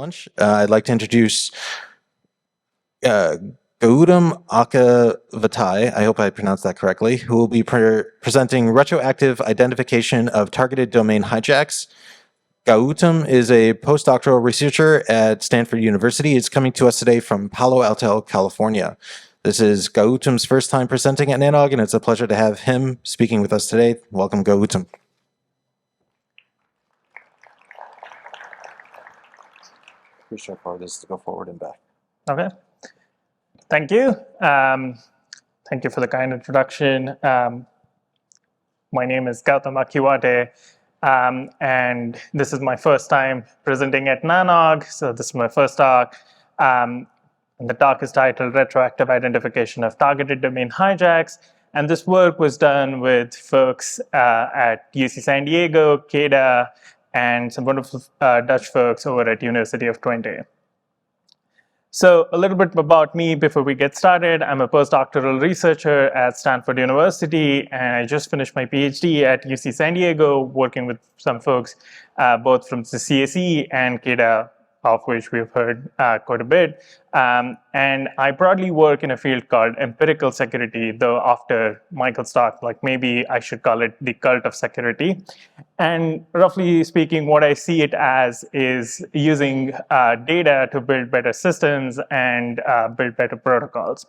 challenge. I'd like to introduce Gautam Akiwate, I hope I pronounced that correctly, who will be presenting retroactive identification of targeted domain hijacks. Gautam is a postdoctoral researcher at Stanford University. He's coming to us today from Palo Alto, California. This is Gautam's first time presenting at Nanog, and it's a pleasure to have him speaking with us today. Welcome, Gautam. Pretty straightforward. This is to go forward and back. Okay. Thank you. Thank you for the kind introduction. My name is Gautam Akiwate, and this is my first time presenting at Nanog. So this is my first talk. And the talk is titled Retroactive Identification of Targeted Domain Hijacks. And this work was done with folks at UC San Diego, CADA, and some wonderful Dutch folks over at University of Twente. So a little bit about me before we get started. I'm a postdoctoral researcher at Stanford University, and I just finished my PhD at UC San Diego, working with some folks both from the CSE and CADA, of which we've heard quite a bit. And I broadly work in a field called empirical security, though after Michael's talk, like maybe I should call it the cult of security. And roughly speaking, what I see it as is using data to build better systems and build better protocols.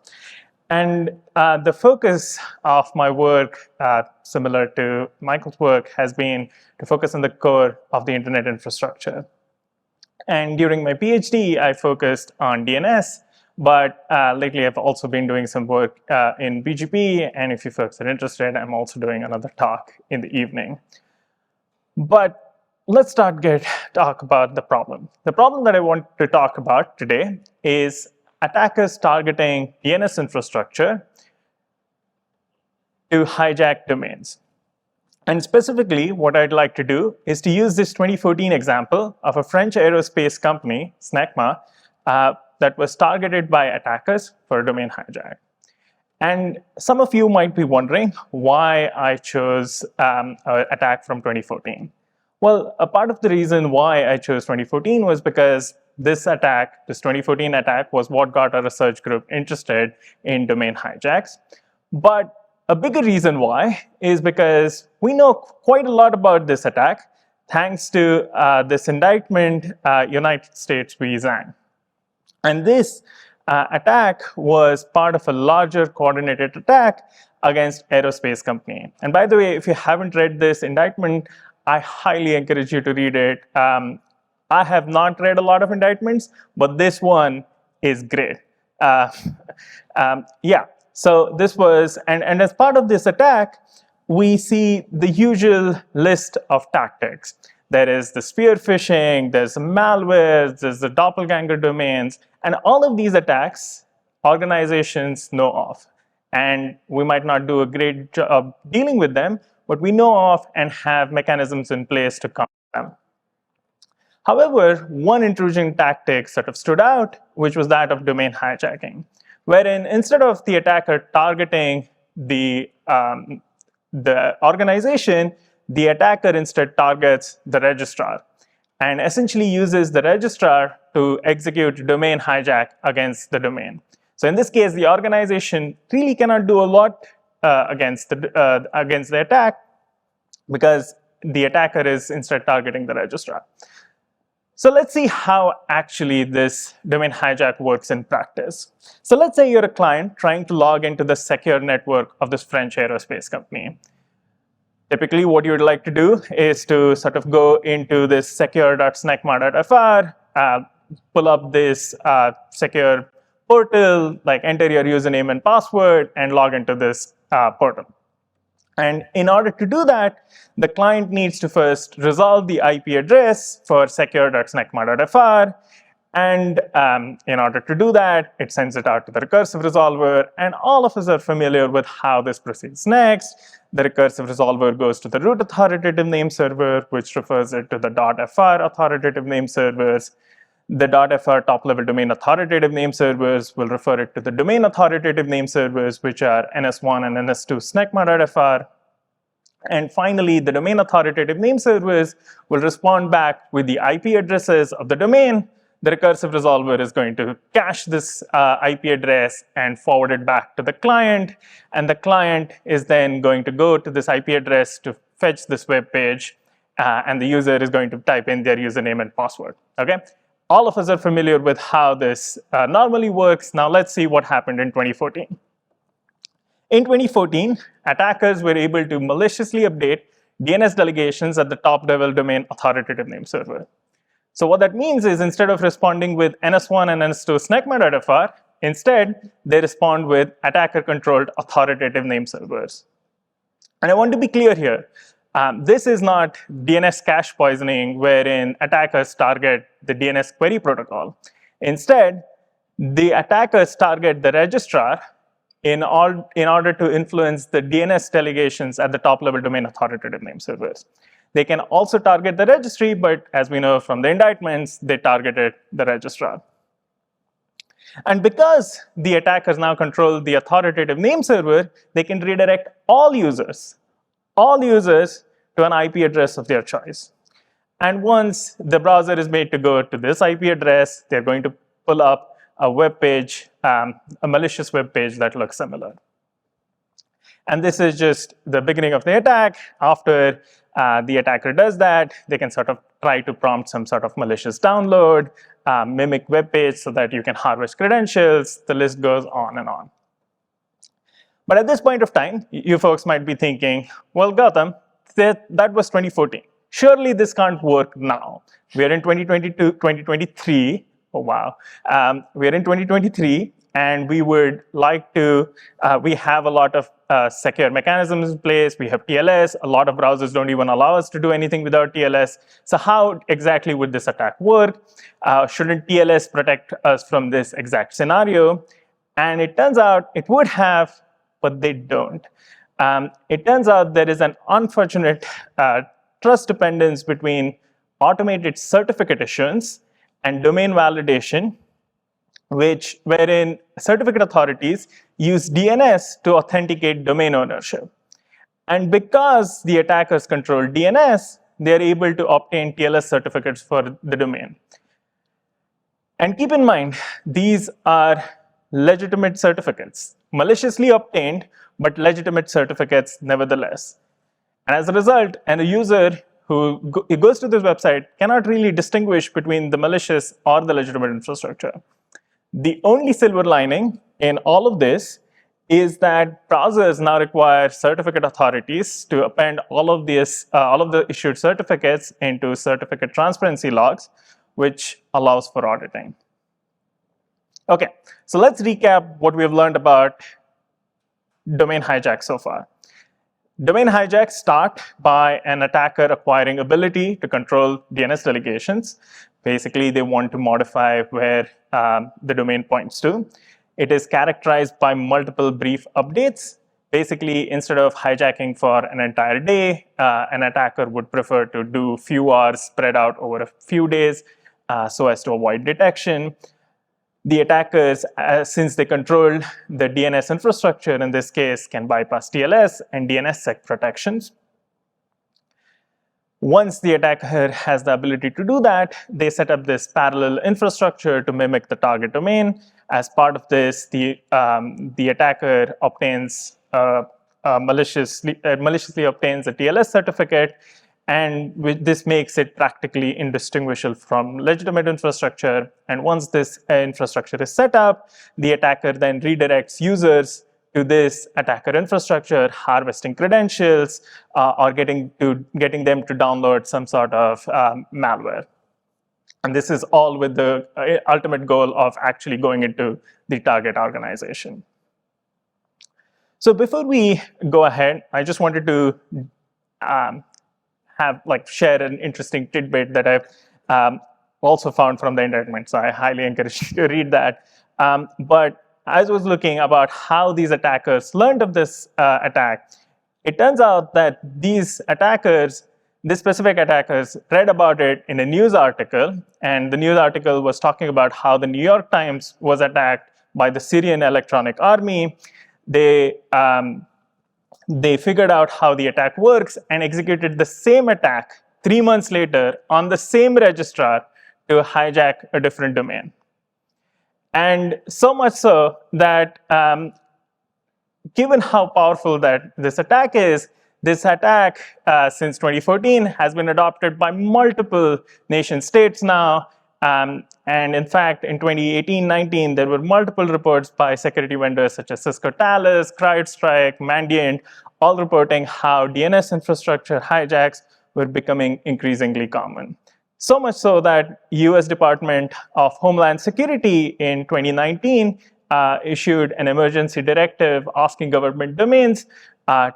And the focus of my work, similar to Michael's work, has been to focus on the core of the internet infrastructure. And during my PhD, I focused on DNS, but lately I've also been doing some work in BGP, and if you folks are interested, I'm also doing another talk in the evening. But let's talk about the problem. The problem that I want to talk about today is attackers targeting DNS infrastructure to hijack domains. And specifically, what I'd like to do is to use this 2014 example of a French aerospace company, SNECMA, that was targeted by attackers for a domain hijack. And some of you might be wondering why I chose an attack from 2014. Well, a part of the reason why I chose 2014 was because this 2014 attack, was what got our research group interested in domain hijacks. But a bigger reason why is because we know quite a lot about this attack thanks to this indictment, United States v. Zhang. And this attack was part of a larger coordinated attack against aerospace company. And by the way, if you haven't read this indictment, I highly encourage you to read it. I have not read a lot of indictments, but this one is great. Yeah. So this was, and as part of this attack, we see the usual list of tactics. There is the spear phishing, there's the malware, there's the doppelganger domains, and all of these attacks, organizations know of. And we might not do a great job dealing with them, but we know of and have mechanisms in place to combat them. However, one intrusion tactic sort of stood out, which was that of domain hijacking, wherein instead of the attacker targeting the organization, the attacker instead targets the registrar and essentially uses the registrar to execute domain hijack against the domain. So in this case, the organization really cannot do a lot against the attack because the attacker is instead targeting the registrar. So let's see how actually this domain hijack works in practice. So let's say you're a client trying to log into the secure network of this French aerospace company. Typically, what you would like to do is to sort of go into this secure.snecma.fr, pull up this secure portal, like enter your username and password, and log into this portal. And in order to do that, the client needs to first resolve the IP address for secure.snecma.fr. And in order to do that, it sends it out to the recursive resolver. And all of us are familiar with how this proceeds next. The recursive resolver goes to the root authoritative name server, which refers it to the .fr authoritative name servers. The .fr top-level domain authoritative name servers will refer it to the domain authoritative name servers, which are ns1 and ns2 snecma.fr. And finally, the domain authoritative name servers will respond back with the IP addresses of the domain the recursive resolver is going to cache this IP address and forward it back to the client. And the client is then going to go to this IP address to fetch this web page. And the user is going to type in their username and password. Okay? All of us are familiar with how this normally works. Now let's see what happened in 2014. In 2014, attackers were able to maliciously update DNS delegations at the top-level domain authoritative name server. So what that means is instead of responding with NS1 and NS2 SNEC metadata far, instead, they respond with attacker-controlled authoritative name servers. And I want to be clear here. This is not DNS cache poisoning wherein attackers target the DNS query protocol. Instead, the attackers target the registrar in order to influence the DNS delegations at the top-level domain authoritative name servers. They can also target the registry, but as we know from the indictments, they targeted the registrar. And because the attackers now control the authoritative name server, they can redirect all users to an IP address of their choice. And once the browser is made to go to this IP address, they're going to pull up a web page, a malicious web page that looks similar. And this is just the beginning of the attack. After the attacker does that, they can sort of try to prompt some sort of malicious download, mimic web page so that you can harvest credentials. The list goes on and on. But at this point of time, you folks might be thinking, well, Gautam, that was 2014. Surely this can't work now. We are in 2022, 2023. Oh, wow. We're in 2023, and we would like to, we have a lot of secure mechanisms in place. We have TLS. A lot of browsers don't even allow us to do anything without TLS. So how exactly would this attack work? Shouldn't TLS protect us from this exact scenario? And it turns out it would have, but they don't. It turns out there is an unfortunate trust dependence between automated certificate issuance and domain validation, wherein certificate authorities use DNS to authenticate domain ownership. And because the attackers control DNS, they're able to obtain TLS certificates for the domain. And keep in mind, these are legitimate certificates, maliciously obtained, but legitimate certificates nevertheless. And as a result, and a user who goes to this website cannot really distinguish between the malicious or the legitimate infrastructure. The only silver lining in all of this is that browsers now require certificate authorities to append all of the issued certificates into certificate transparency logs, which allows for auditing. Okay, so let's recap what we have learned about domain hijacks so far. Domain hijacks start by an attacker acquiring ability to control DNS delegations. Basically, they want to modify where the domain points to. It is characterized by multiple brief updates. Basically, instead of hijacking for an entire day, an attacker would prefer to do few hours spread out over a few days so as to avoid detection. The attackers, since they control the DNS infrastructure, in this case, can bypass TLS and DNSSEC protections. Once the attacker has the ability to do that, they set up this parallel infrastructure to mimic the target domain. As part of this, the attacker obtains maliciously obtains a TLS certificate, and this makes it practically indistinguishable from legitimate infrastructure. And once this infrastructure is set up, the attacker then redirects users to this attacker infrastructure, harvesting credentials, or getting them to download some sort of malware. And this is all with the ultimate goal of actually going into the target organization. So before we go ahead, I just wanted to share an interesting tidbit that I've also found from the indictment. So I highly encourage you to read that. But as I was looking about how these attackers learned of this attack, it turns out that these specific attackers read about it in a news article, and the news article was talking about how the New York Times was attacked by the Syrian Electronic Army. They figured out how the attack works and executed the same attack 3 months later on the same registrar to hijack a different domain. And so much so that given how powerful that this attack is, this attack since 2014 has been adopted by multiple nation states now. And in fact, in 2018-19, there were multiple reports by security vendors such as Cisco Talos, CrowdStrike, Mandiant, all reporting how DNS infrastructure hijacks were becoming increasingly common. So much so that US Department of Homeland Security in 2019 issued an emergency directive asking government domains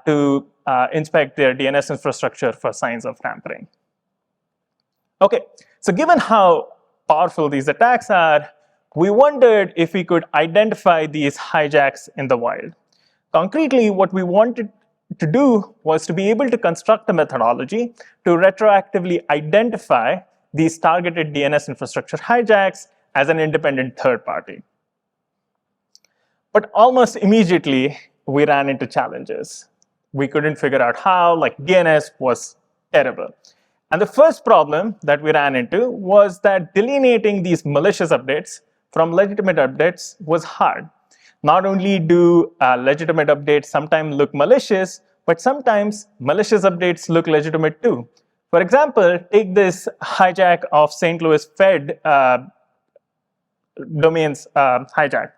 to inspect their DNS infrastructure for signs of tampering. Okay, so given how powerful these attacks are, we wondered if we could identify these hijacks in the wild. Concretely, what we wanted to do was to be able to construct a methodology to retroactively identify these targeted DNS infrastructure hijacks as an independent third party. But almost immediately, we ran into challenges. We couldn't figure out how, like DNS was terrible. And the first problem that we ran into was that delineating these malicious updates from legitimate updates was hard. Not only do legitimate updates sometimes look malicious, but sometimes malicious updates look legitimate too. For example, take this hijack of St. Louis Fed domains hijack.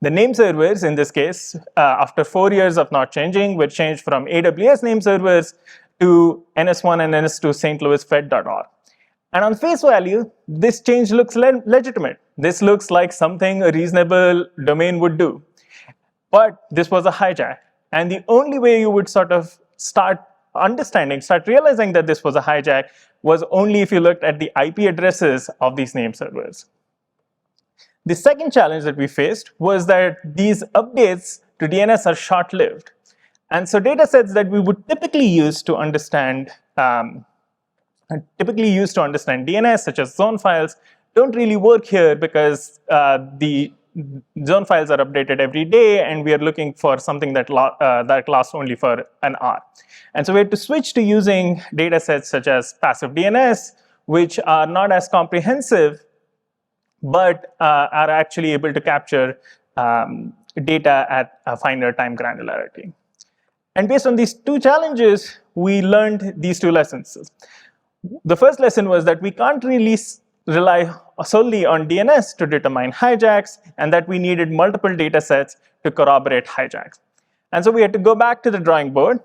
The name servers, in this case, after 4 years of not changing, were changed from AWS name servers to NS1 and NS2 St. Louis Fed.org. And on face value, this change looks legitimate. This looks like something a reasonable domain would do. But this was a hijack. And the only way you would sort of start realizing that this was a hijack was only if you looked at the IP addresses of these name servers. The second challenge that we faced was that these updates to DNS are short-lived. And so data sets that we would typically use to understand DNS, such as zone files, don't really work here because the zone files are updated every day, and we are looking for something that lasts only for an hour. And so we had to switch to using data sets such as passive DNS, which are not as comprehensive, but are actually able to capture data at a finer time granularity. And based on these two challenges, we learned these two lessons. The first lesson was that we can't really rely solely on DNS to determine hijacks, and that we needed multiple data sets to corroborate hijacks. And so we had to go back to the drawing board,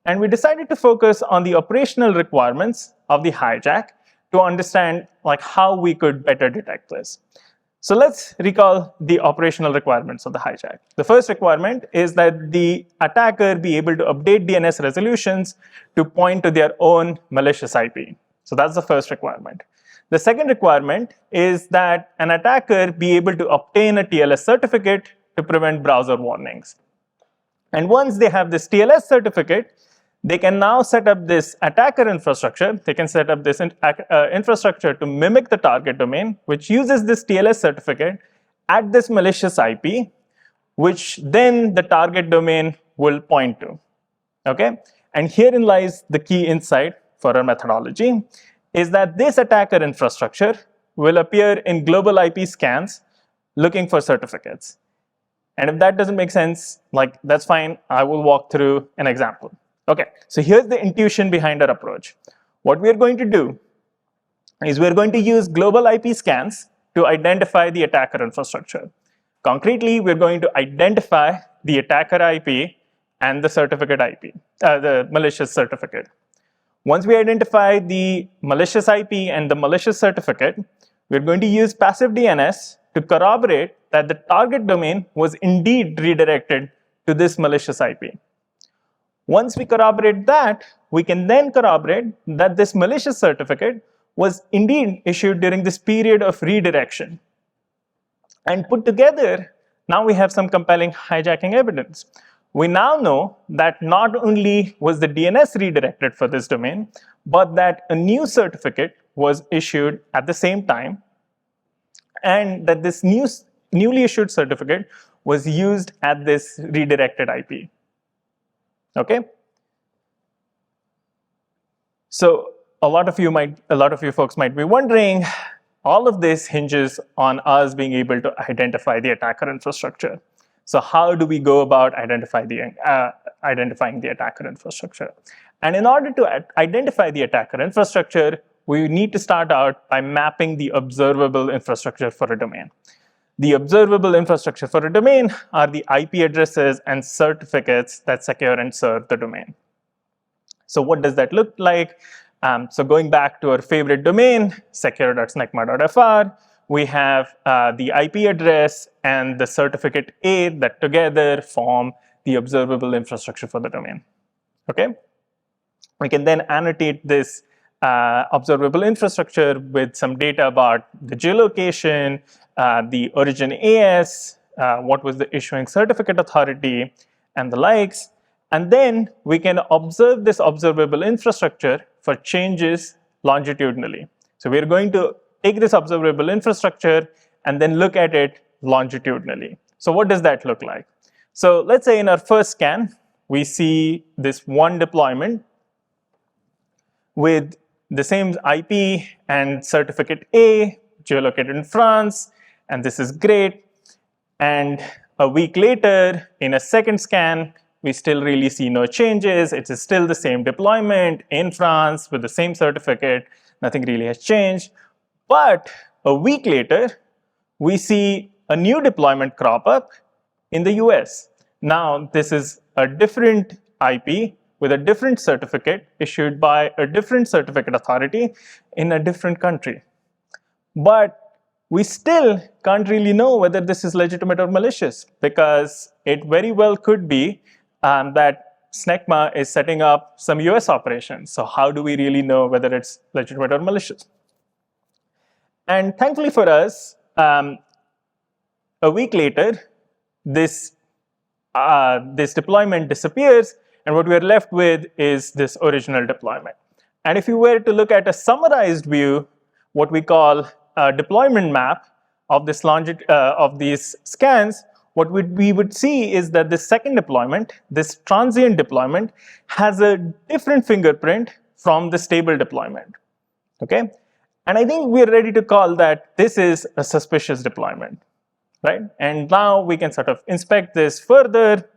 and we decided to focus on the operational requirements of the hijack to understand how we could better detect this. So let's recall the operational requirements of the hijack. The first requirement is that the attacker be able to update DNS resolutions to point to their own malicious IP. So that's the first requirement. The second requirement is that an attacker be able to obtain a TLS certificate to prevent browser warnings. And once they have this TLS certificate, they can now set up this attacker infrastructure. They can set up this infrastructure to mimic the target domain, which uses this TLS certificate at this malicious IP, which then the target domain will point to. Okay? And herein lies the key insight for our methodology, is that this attacker infrastructure will appear in global IP scans looking for certificates. And if that doesn't make sense, that's fine. I will walk through an example. Okay, so here's the intuition behind our approach. What we're going to do is we're going to use global IP scans to identify the attacker infrastructure. Concretely, we're going to identify the attacker IP and the certificate IP, the malicious certificate. Once we identify the malicious IP and the malicious certificate, we're going to use passive DNS to corroborate that the target domain was indeed redirected to this malicious IP. Once we corroborate that, we can then corroborate that this malicious certificate was indeed issued during this period of redirection. And put together, now we have some compelling hijacking evidence. We now know that not only was the DNS redirected for this domain, but that a new certificate was issued at the same time, and that this newly issued certificate was used at this redirected IP. Okay? So a lot of you folks might be wondering, all of this hinges on us being able to identify the attacker infrastructure. So how do we go about identifying the attacker infrastructure? And in order to identify the attacker infrastructure, we need to start out by mapping the observable infrastructure for a domain. The observable infrastructure for a domain are the IP addresses and certificates that secure and serve the domain. So what does that look like? So going back to our favorite domain, secure.snecma.fr, we have the IP address and the certificate A that together form the observable infrastructure for the domain. Okay? We can then annotate this observable infrastructure with some data about the geolocation, the origin AS, what was the issuing certificate authority, and the likes. And then we can observe this observable infrastructure for changes longitudinally. So we're going to take this observable infrastructure and then look at it longitudinally. So what does that look like? So let's say in our first scan, we see this one deployment with the same IP and certificate A, geolocated in France, and this is great. And a week later, in a second scan, we still really see no changes. It is still the same deployment in France with the same certificate. Nothing really has changed. But a week later, we see a new deployment crop up in the US. Now, this is a different IP with a different certificate issued by a different certificate authority in a different country. But we still can't really know whether this is legitimate or malicious, because it very well could be that SNECMA is setting up some US operations. So how do we really know whether it's legitimate or malicious? And thankfully for us, a week later, this deployment disappears, and what we're left with is this original deployment. And if you were to look at a summarized view, what we call a deployment map of this of these scans, what we would see is that this second deployment, this transient deployment, has a different fingerprint from the stable deployment. Okay? And I think we're ready to call that this is a suspicious deployment, right? And now we can sort of inspect this further,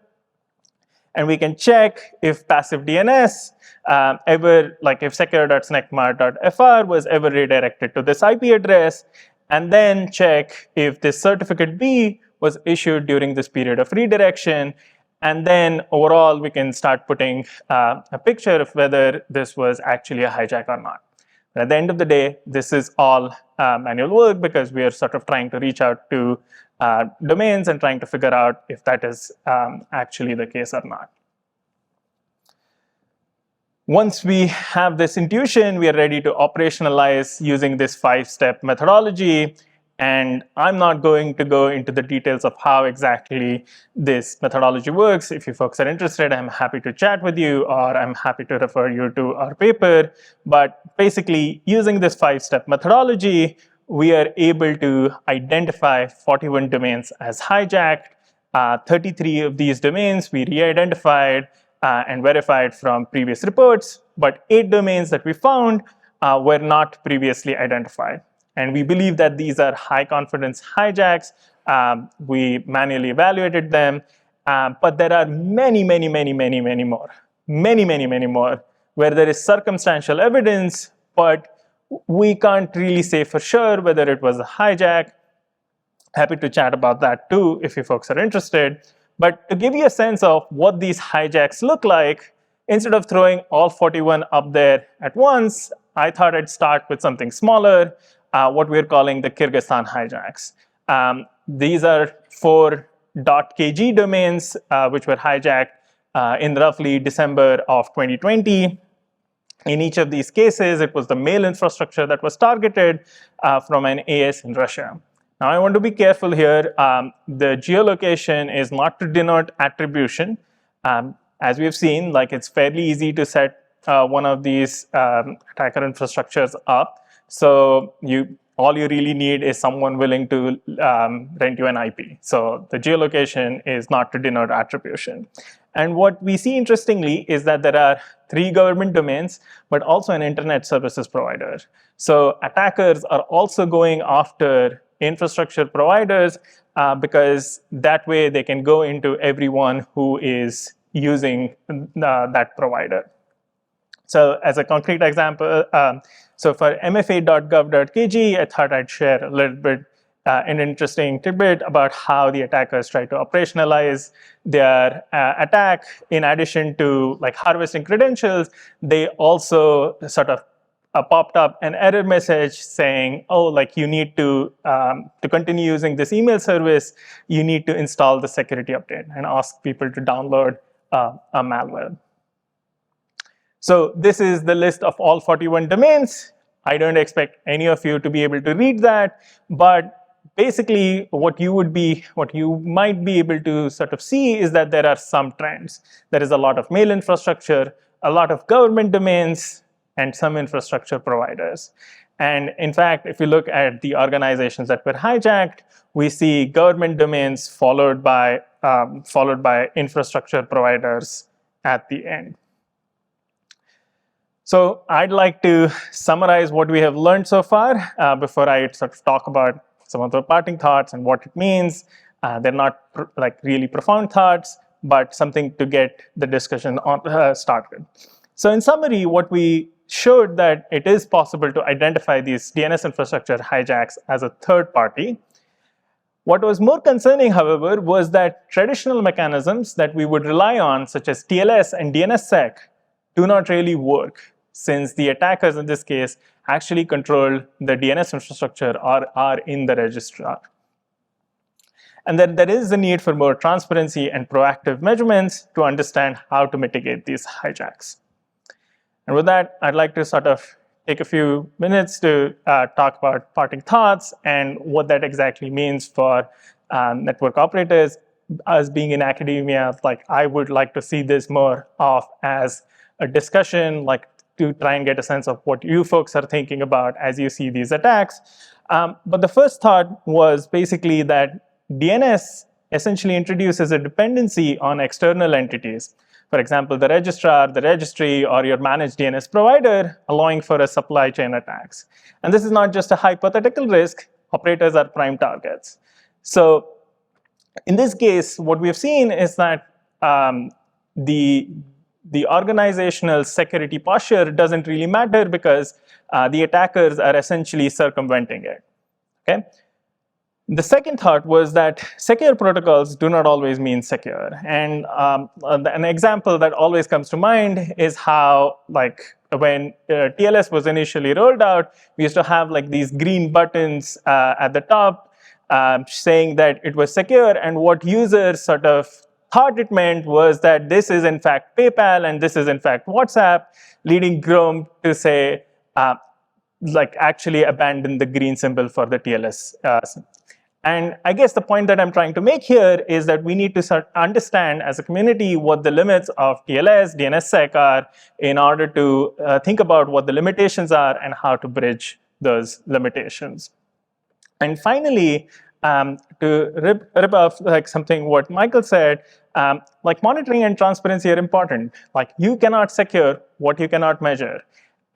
and we can check if passive DNS if secure.snecma.fr was ever redirected to this IP address, and then check if this certificate B was issued during this period of redirection. And then overall, we can start putting a picture of whether this was actually a hijack or not. But at the end of the day, this is all manual work, because we are sort of trying to reach out to domains and trying to figure out if that is actually the case or not. Once we have this intuition, we are ready to operationalize using this 5-step methodology. And I'm not going to go into the details of how exactly this methodology works. If you folks are interested, I'm happy to chat with you, or I'm happy to refer you to our paper. But basically, using this 5-step methodology, we are able to identify 41 domains as hijacked. 33 of these domains we re-identified and verified from previous reports, but 8 domains that we found were not previously identified. And we believe that these are high confidence hijacks. We manually evaluated them, but there are many more, where there is circumstantial evidence, but we can't really say for sure whether it was a hijack. Happy to chat about that too, if you folks are interested. But to give you a sense of what these hijacks look like, instead of throwing all 41 up there at once, I thought I'd start with something smaller, what we're calling the Kyrgyzstan hijacks. These are 4 .kg domains which were hijacked in roughly December of 2020. In each of these cases, it was the mail infrastructure that was targeted from an AS in Russia. Now, I want to be careful here. The geolocation is not to denote attribution. As we've seen, it's fairly easy to set one of these attacker infrastructures up. So all you really need is someone willing to rent you an IP. So the geolocation is not to denote attribution. And what we see interestingly is that there are 3 government domains, but also an internet services provider. So attackers are also going after infrastructure providers because that way they can go into everyone who is using that provider. So as a concrete example, so for mfa.gov.kg, I thought I'd share a little bit an interesting tidbit about how the attackers try to operationalize their attack. In addition to like harvesting credentials, they also sort of popped up an error message saying, oh, like you need to continue using this email service, you need to install the security update, and ask people to download a malware. So this is the list of all 41 domains. I don't expect any of you to be able to read that, but basically what you might be able to sort of see is that there are some trends. There is a lot of mail infrastructure, a lot of government domains, and some infrastructure providers. And in fact, if you look at the organizations that were hijacked, we see government domains followed by infrastructure providers at the end. So I'd like to summarize what we have learned so far before I sort of talk about some of the parting thoughts and what it means. They're not like really profound thoughts, but something to get the discussion on, started. So in summary, what we showed that it is possible to identify these DNS infrastructure hijacks as a third party. What was more concerning, however, was that traditional mechanisms that we would rely on, such as TLS and DNSSEC, do not really work, since the attackers in this case actually control the DNS infrastructure or are in the registrar. And then there is a need for more transparency and proactive measurements to understand how to mitigate these hijacks. And with that, I'd like to sort of take a few minutes to talk about parting thoughts and what that exactly means for network operators. Us being in academia, like I would like to see this more of as a discussion, like to try and get a sense of what you folks are thinking about as you see these attacks. But the first thought was basically that DNS essentially introduces a dependency on external entities. For example, the registrar, the registry, or your managed DNS provider, allowing for a supply chain attacks. And this is not just a hypothetical risk. Operators are prime targets. So in this case, what we've seen is that the organizational security posture doesn't really matter because the attackers are essentially circumventing it. Okay? The second thought was that secure protocols do not always mean secure. And an example that always comes to mind is how, like, when TLS was initially rolled out, we used to have like these green buttons at the top saying that it was secure, and what users sort of thought it meant was that this is in fact PayPal and this is in fact WhatsApp, leading Chrome to say, like actually abandon the green symbol for the TLS. And I guess the point that I'm trying to make here is that we need to understand as a community what the limits of TLS, DNSSEC are in order to think about what the limitations are and how to bridge those limitations. And finally, to rip off like something what Michael said, like monitoring and transparency are important. Like you cannot secure what you cannot measure.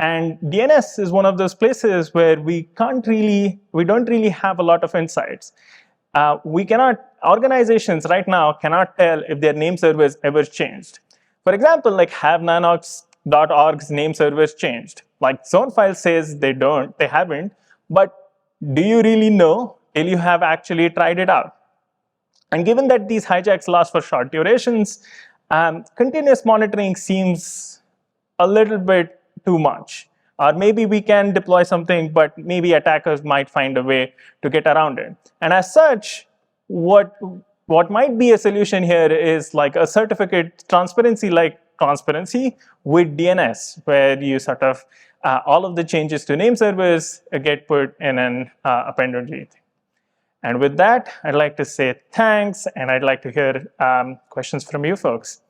And DNS is one of those places where we don't really have a lot of insights. Organizations right now cannot tell if their name servers ever changed. For example, like have nanox.org's name servers changed? Like Zonefile says they haven't, but do you really know till you have actually tried it out? And given that these hijacks last for short durations, continuous monitoring seems a little bit too much. Or maybe we can deploy something, but maybe attackers might find a way to get around it. And as such, what might be a solution here is like a certificate transparency like transparency with DNS, where you sort of, all of the changes to name servers get put in an append thing. And with that, I'd like to say thanks, and I'd like to hear questions from you folks.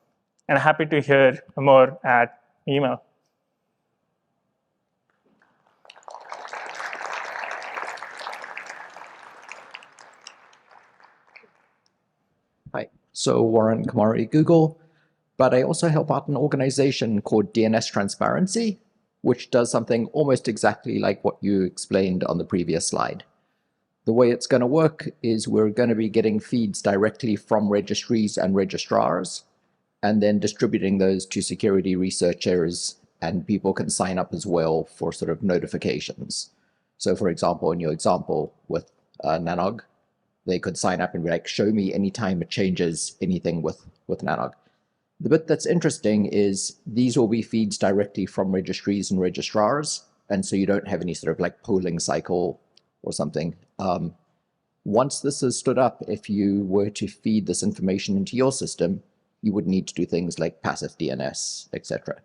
And happy to hear more at email. Hi, so Warren Kamari, Google. but I also help out an organization called DNS Transparency, which does something almost exactly like what you explained on the previous slide. The way it's going to work is we're going to be getting feeds directly from registries and registrars, and then distributing those to security researchers, and people can sign up as well for sort of notifications. So for example, in your example with Nanog, they could sign up and be like, show me anytime it changes anything with Nanog. The bit that's interesting is these will be feeds directly from registries and registrars, and so you don't have any sort of like polling cycle or something. Once this is stood up, if you were to feed this information into your system, you would need to do things like passive DNS, etc.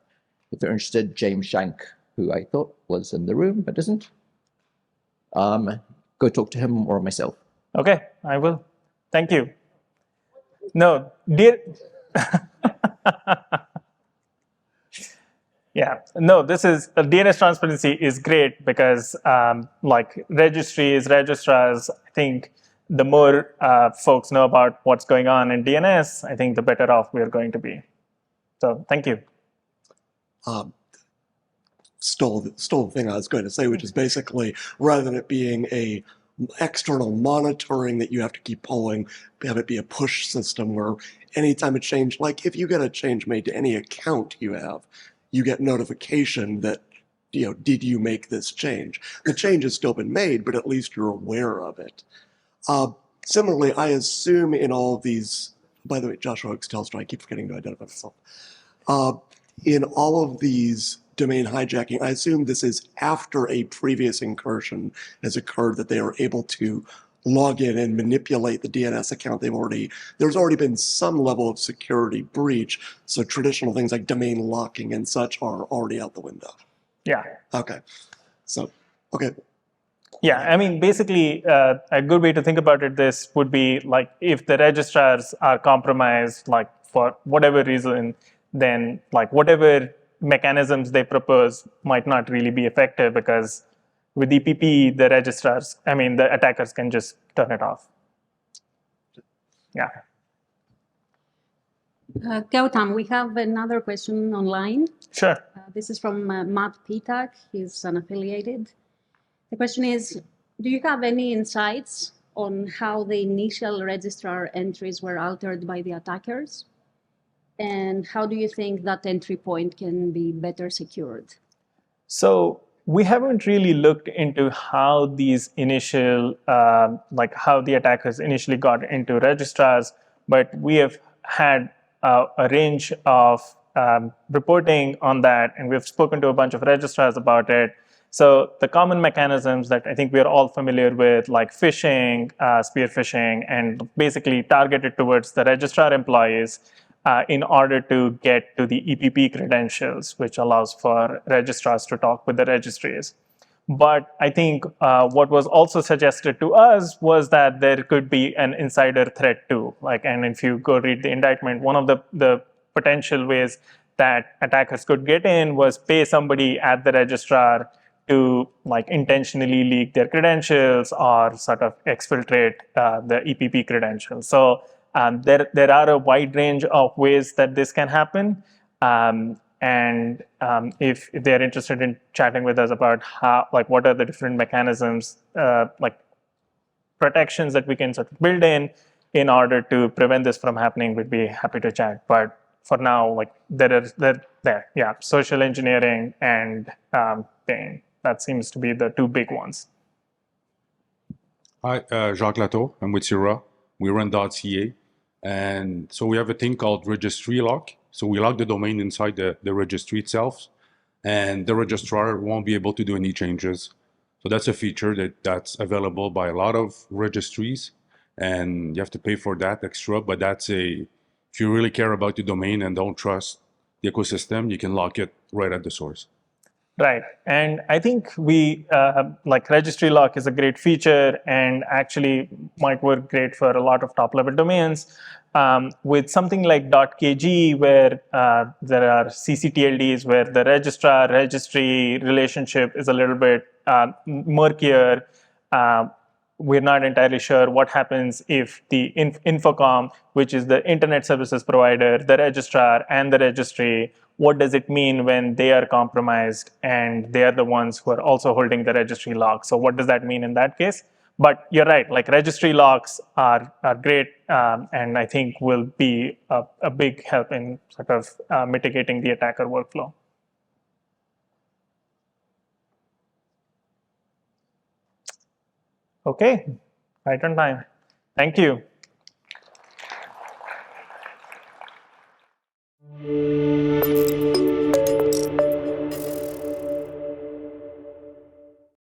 If you're interested, James Shank, who I thought was in the room but isn't, go talk to him or myself. Okay, I will. Thank you. No, dear. Yeah, no, this is DNS transparency is great because like registries, registrars, I think the more folks know about what's going on in DNS, I think the better off we're going to be. So thank you. Stole the thing I was going to say, which is basically rather than it being a external monitoring that you have to keep polling, have it be a push system where anytime a change, like if you get a change made to any account you have, you get notification that, you know, did you make this change? The change has still been made, but at least you're aware of it. Similarly, I assume in all of these, by the way, Joshua Oaks Telstra, I keep forgetting to identify myself. In all of these domain hijacking, I assume this is after a previous incursion has occurred that they are able to log in and manipulate the DNS account. There's already been some level of security breach, so traditional things like domain locking and such are already out the window. Yeah. Okay. So, okay. Yeah, I mean, basically, a good way to think about it, this would be like if the registrars are compromised, like for whatever reason, then like whatever mechanisms they propose might not really be effective because with EPP, the registrars, I mean, the attackers can just turn it off. Yeah. Gautam, we have another question online. Sure. This is from Matt Pitak. He's unaffiliated. The question is, do you have any insights on how the initial registrar entries were altered by the attackers? And how do you think that entry point can be better secured? So we haven't really looked into how these initial, like how the attackers initially got into registrars, but we have had a range of reporting on that, and we've spoken to a bunch of registrars about it. So the common mechanisms that I think we're all familiar with, like phishing, spear phishing, and basically targeted towards the registrar employees in order to get to the EPP credentials, which allows for registrars to talk with the registries. But I think what was also suggested to us was that there could be an insider threat too. Like, and if you go read the indictment, one of the potential ways that attackers could get in was pay somebody at the registrar to like intentionally leak their credentials or sort of exfiltrate the EPP credentials. So there are a wide range of ways that this can happen. If they're interested in chatting with us about how, like, what are the different mechanisms, like protections that we can sort of build in order to prevent this from happening, we'd be happy to chat. But for now, like yeah, social engineering and paying. That seems to be the two big ones. Hi, Jacques Lato. I'm with Sierra. We run .ca. And so we have a thing called registry lock. So we lock the domain inside the registry itself, and the registrar won't be able to do any changes. So that's a feature that's available by a lot of registries, and you have to pay for that extra. But that's if you really care about the domain and don't trust the ecosystem, you can lock it right at the source. Right, and I think we, like registry lock is a great feature and actually might work great for a lot of top-level domains. With something like .kg, where there are CCTLDs, where the registrar-registry relationship is a little bit murkier, we're not entirely sure what happens if the Infocom, which is the internet services provider, the registrar, and the registry, what does it mean when they are compromised and they are the ones who are also holding the registry logs? So what does that mean in that case? But you're right, like registry logs are great, and I think will be a big help in sort of mitigating the attacker workflow. Okay, right on time. Thank you.